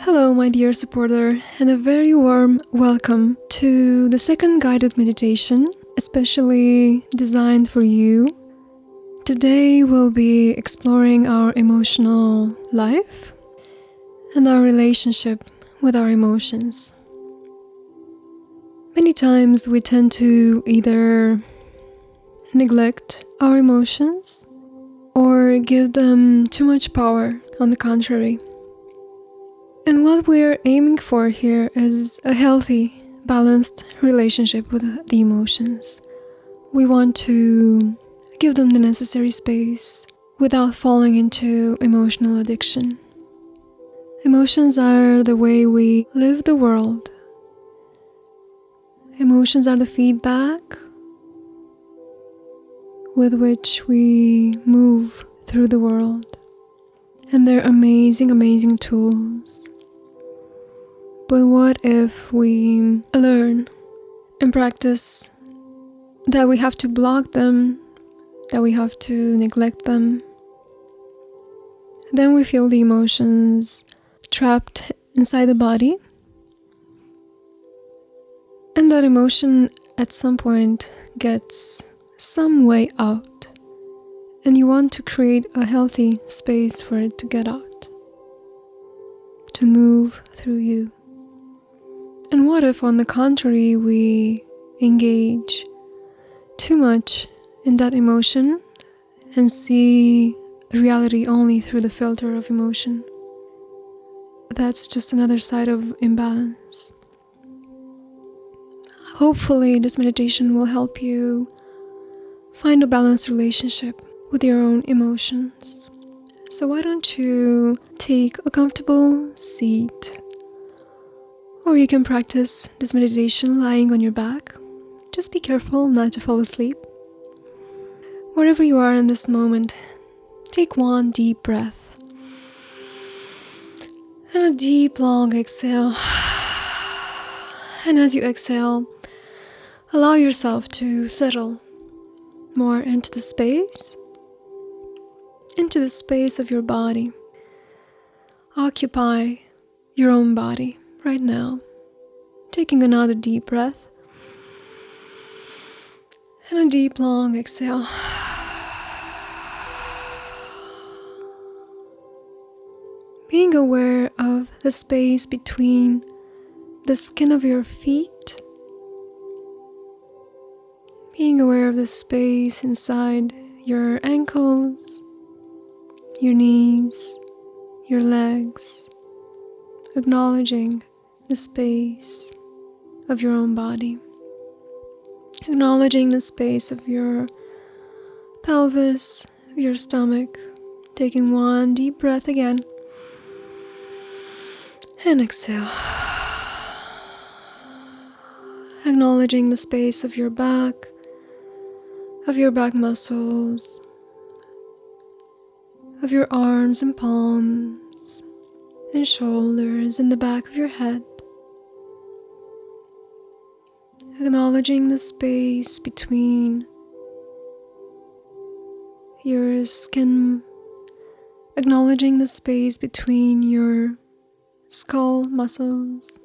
Hello, my dear supporter, and a very warm welcome to the second guided meditation, especially designed for you. Today we'll be exploring our emotional life and our relationship with our emotions. Many times we tend to either neglect our emotions or give them too much power, on the contrary. And what we're aiming for here is a healthy, balanced relationship with the emotions. We want to give them the necessary space without falling into emotional addiction. Emotions are the way we live the world. Emotions are the feedback with which we move through the world. And they're amazing, amazing tools. But what if we learn and practice that we have to block them, that we have to neglect them? Then we feel the emotions trapped inside the body. And that emotion at some point gets some way out. And you want to create a healthy space for it to get out, to move through you. And what if, on the contrary, we engage too much in that emotion and see reality only through the filter of emotion? That's just another side of imbalance. Hopefully, this meditation will help you find a balanced relationship with your own emotions. So why don't you take a comfortable seat, or you can practice this meditation lying on your back. Just be careful not to fall asleep. Wherever you are in this moment, take one deep breath and a deep long exhale. And as you exhale, allow yourself to settle more into the space of your body. Occupy your own body right now. Taking another deep breath and a deep long exhale. Being aware of the space between the skin of your feet. Being aware of the space inside your ankles, your knees, your legs. Acknowledging the space of your own body. Acknowledging the space of your pelvis, your stomach. Taking one deep breath again. And exhale. Acknowledging the space of your back muscles, of your arms and palms and shoulders, and the back of your head. Acknowledging the space between your skin, acknowledging the space between your skull muscles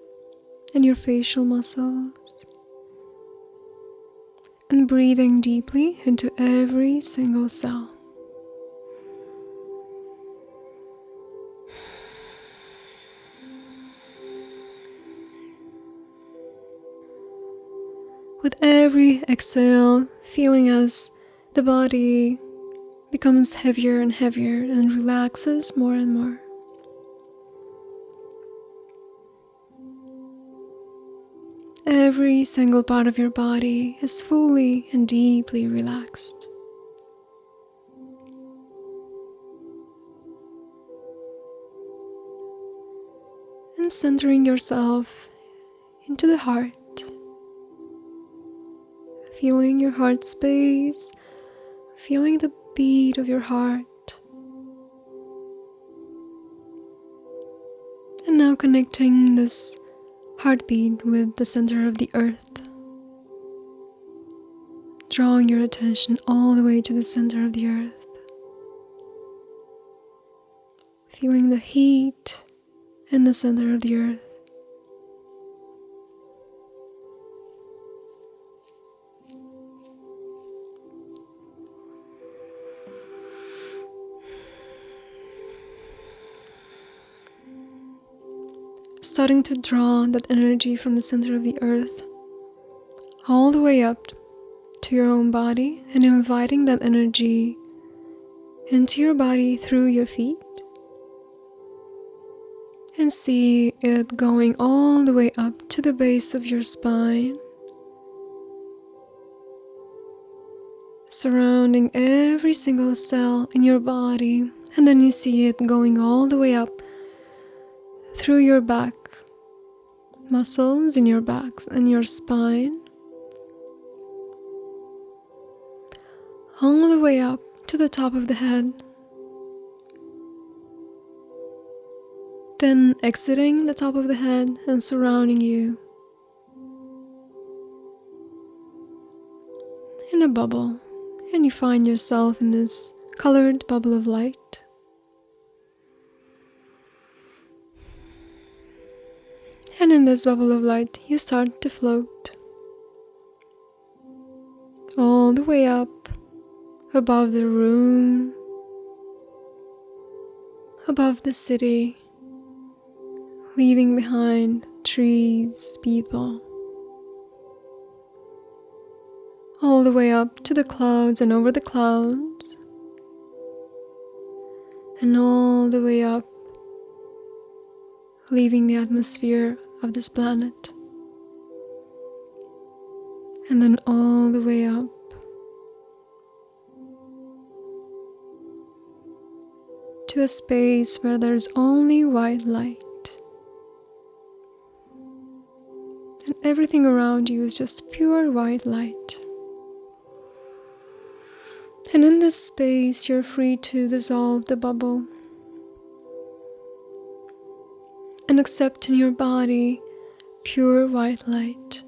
and your facial muscles, and breathing deeply into every single cell. With every exhale, feeling as the body becomes heavier and heavier and relaxes more and more. Every single part of your body is fully and deeply relaxed. And centering yourself into the heart. Feeling your heart space, feeling the beat of your heart. And now connecting this heartbeat with the center of the earth. Drawing your attention all the way to the center of the earth. Feeling the heat in the center of the earth. Starting to draw that energy from the center of the earth all the way up to your own body, and inviting that energy into your body through your feet, and see it going all the way up to the base of your spine, surrounding every single cell in your body, and then you see it going all the way up through your back muscles in your back and your spine, all the way up to the top of the head, then exiting the top of the head and surrounding you in a bubble, and you find yourself in this colored bubble of light. And in this bubble of light, you start to float all the way up above the room, above the city, leaving behind trees, people, all the way up to the clouds and over the clouds, and all the way up, leaving the atmosphere of this planet, and then all the way up to a space where there's only white light, and everything around you is just pure white light. And in this space, you're free to dissolve the bubble and accept in your body pure white light.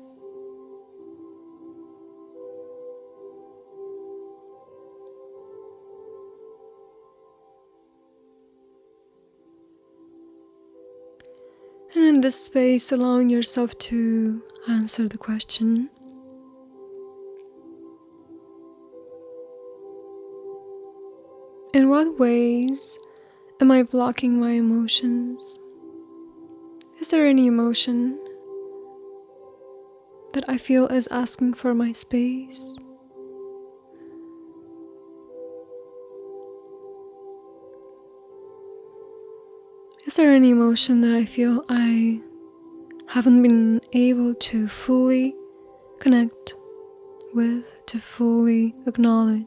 And in this space, allowing yourself to answer the question, in what ways am I blocking my emotions? Is there any emotion that I feel is asking for my space? Is there any emotion that I feel I haven't been able to fully connect with, to fully acknowledge?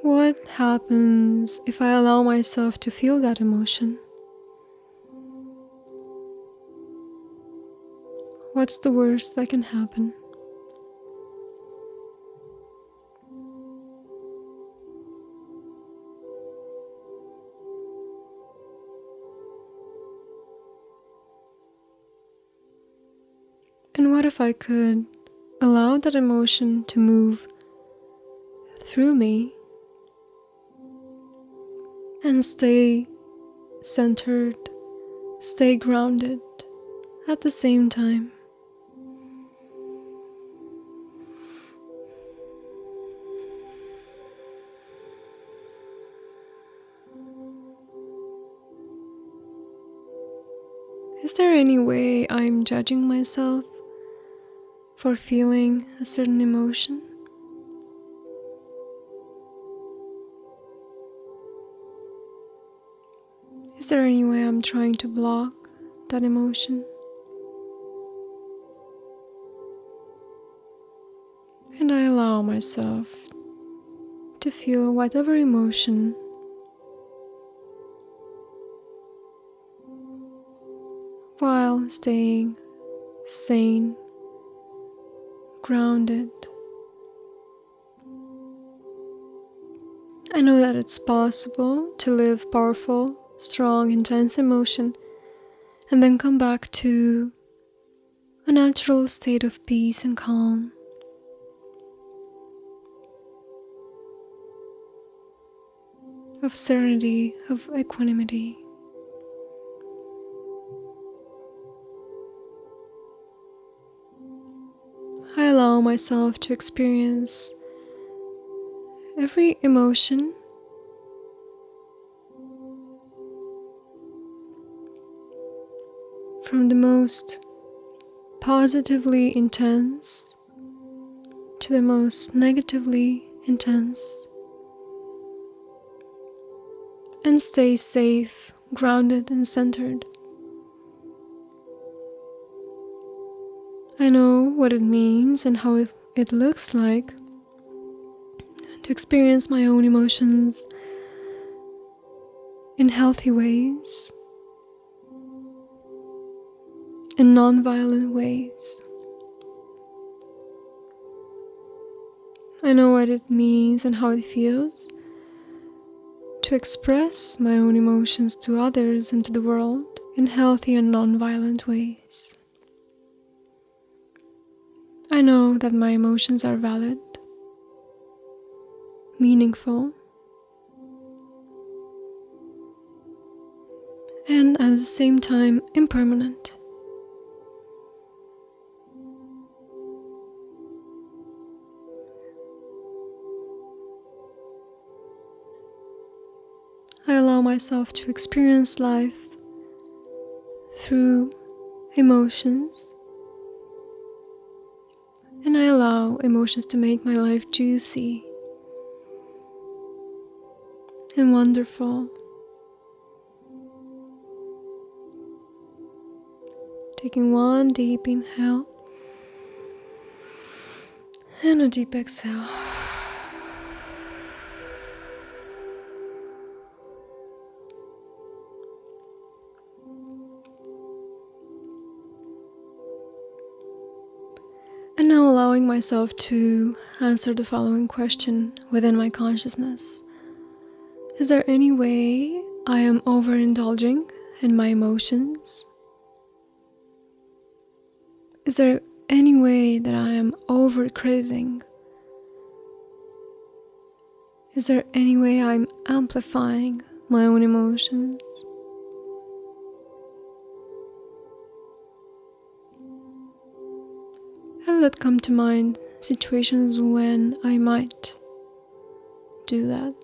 What happens if I allow myself to feel that emotion? What's the worst that can happen? And what if I could allow that emotion to move through me and stay centered, stay grounded at the same time? Is there any way I'm judging myself for feeling a certain emotion? Is there any way I'm trying to block that emotion? And I allow myself to feel whatever emotion while staying sane, grounded. I know that it's possible to live powerful, strong, intense emotion and then come back to a natural state of peace and calm of serenity, of equanimity. I allow myself to experience every emotion from the most positively intense to the most negatively intense, and stay safe, grounded, and centered. I know what it means and how it looks like to experience my own emotions in healthy ways, in non-violent ways. I know what it means and how it feels to express my own emotions to others and to the world in healthy and non-violent ways. I know that my emotions are valid, meaningful, and at the same time impermanent. I allow myself to experience life through emotions, and I allow emotions to make my life juicy and wonderful. Taking one deep inhale and a deep exhale. And now allowing myself to answer the following question within my consciousness. Is there any way I am overindulging in my emotions? Is there any way that I am overcrediting? Is there any way I'm amplifying my own emotions? And let come to mind situations when I might do that.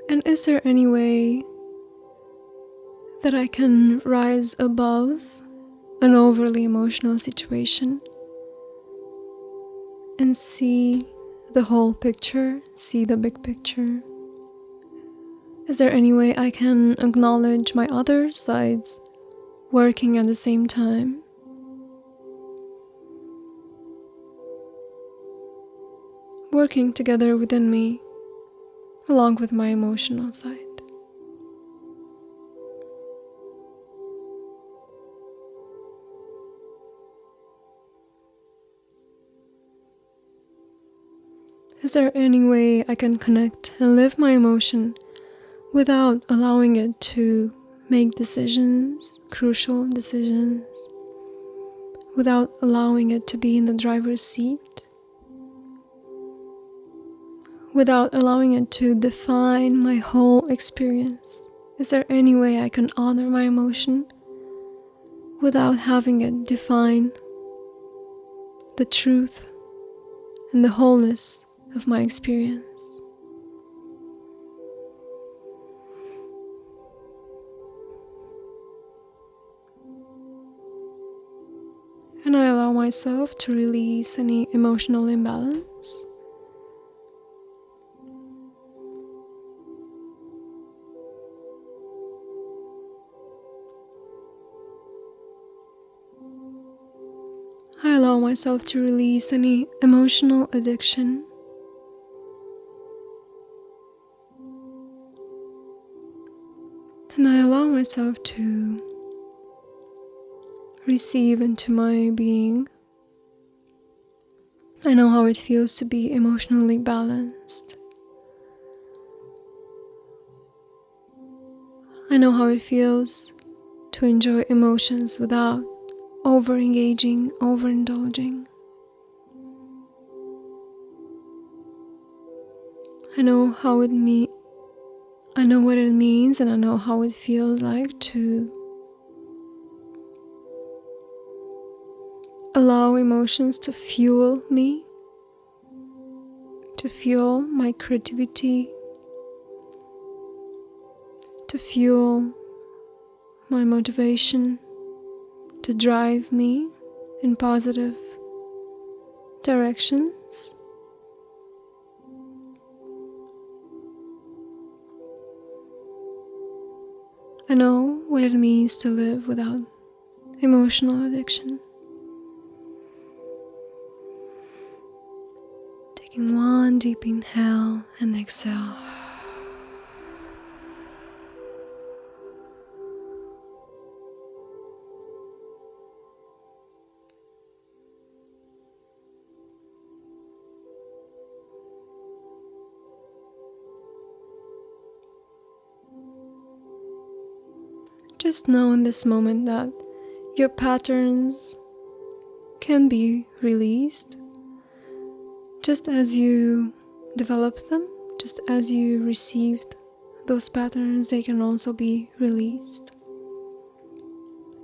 And is there any way that I can rise above an overly emotional situation and see the whole picture, see the big picture? Is there any way I can acknowledge my other sides working at the same time? Working together within me, along with my emotional side. Is there any way I can connect and live my emotion without allowing it to make decisions, crucial decisions, without allowing it to be in the driver's seat, without allowing it to define my whole experience? Is there any way I can honor my emotion without having it define the truth and the wholeness of my experience? And I allow myself to release any emotional imbalance. I allow myself to release any emotional addiction. And I allow myself to receive into my being. I know how it feels to be emotionally balanced. I know how it feels to enjoy emotions without over-engaging, overindulging. I know what it means, and I know how it feels like to allow emotions to fuel me, to fuel my creativity, to fuel my motivation, to drive me in positive directions. I know what it means to live without emotional addiction. Taking one deep inhale and exhale. Just know in this moment that your patterns can be released just as you developed them, just as you received those patterns, they can also be released.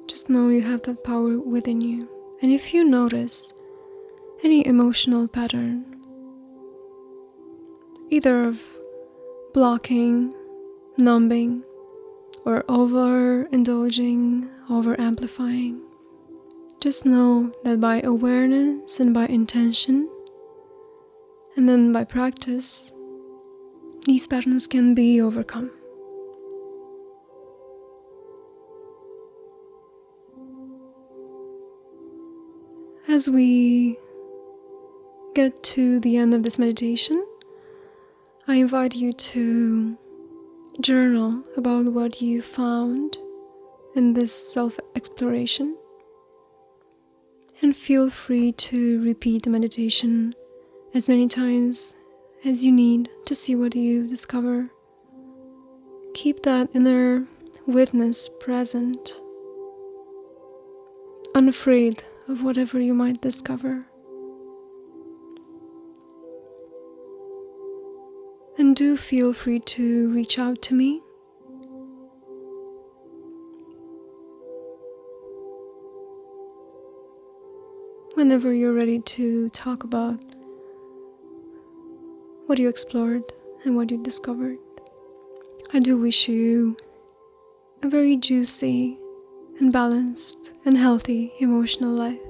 Just know you have that power within you. And if you notice any emotional pattern, either of blocking, numbing, or overindulging, over-amplifying, just know that by awareness and by intention, and then by practice, these patterns can be overcome. As we get to the end of this meditation, I invite you to journal about what you found in this self-exploration, and feel free to repeat the meditation as many times as you need to see what you discover. Keep that inner witness present, unafraid of whatever you might discover. And do feel free to reach out to me. Whenever you're ready to talk about what you explored and what you discovered. I do wish you a very juicy and balanced and healthy emotional life.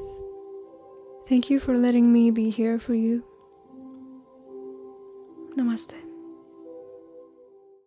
Thank you for letting me be here for you. Namaste.